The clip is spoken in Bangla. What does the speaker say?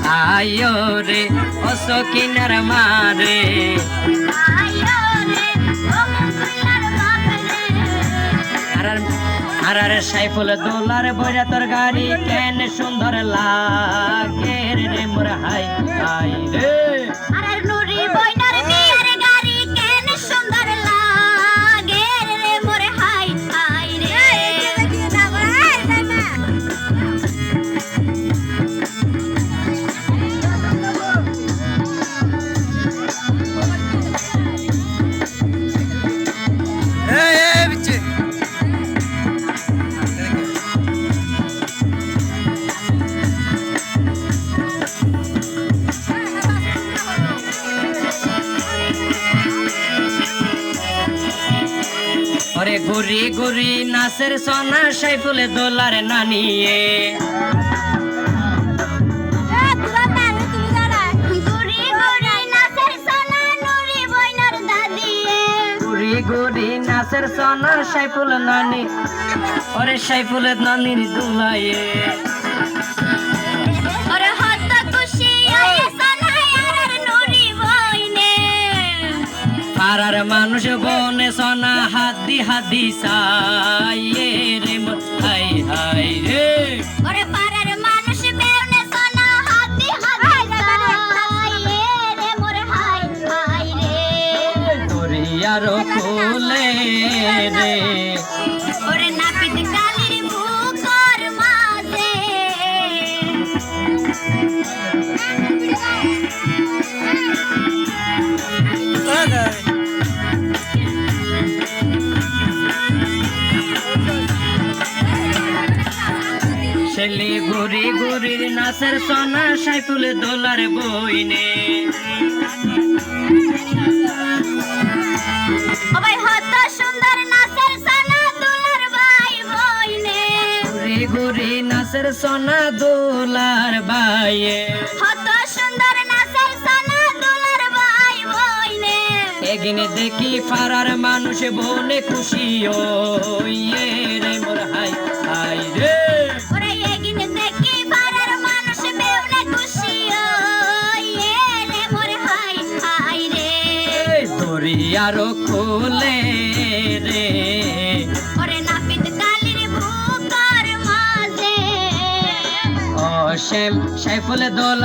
আয়ো রে ও সকিনার মারে আর সাইফুল দোলার বইরা তোর গাড়ি কেন সুন্দর লাগে রে মোর হাই হাই রে ওরে ঘুরি ঘুরি নাচের সোনা সাইফুল দোলার নানিয়ে ঘুরি ঘুরি নাচের সোনা সাইফুল নানি ওরে সাইফুলের নানির দুলাইয়ে পাড়ার মানুষ বনে সোনা হাদি হাদি সাইয়ে রে মোর হাই হাই রে ওরে পাড়ার মানুষ বনে সোনা হাদি হাদি সাইয়ে রে মোর হাই হাই রে তোরি আরো কোলে রে ওরে নাপিত কালির বুকর মাঝে ছেলে ঘুরি ঘুরি নাচের সোনা সাইফুল দোলার বইনে ও ভাই হত সুন্দর নাচের সোনা দুলার ভাই বইনে ঘুরি ঘুরি নাচের সোনা দোলার বাইয়ে হত সুন্দর নাচের সোনা দুলার ভাই বইনে এগিনে দেখি পাড়ার মানুষ বনে খুশি ওয়ে রে মোর হাই হাই রে ওরে এগিনে দেখি পাড়ার মানুষ বেউনে খুশি ওয়ে রে মোর হাই হাই রে তোরি আরো কোলে রে ওরে নাপিত কালির বুকর মাঝে ও সাইফুল দোলা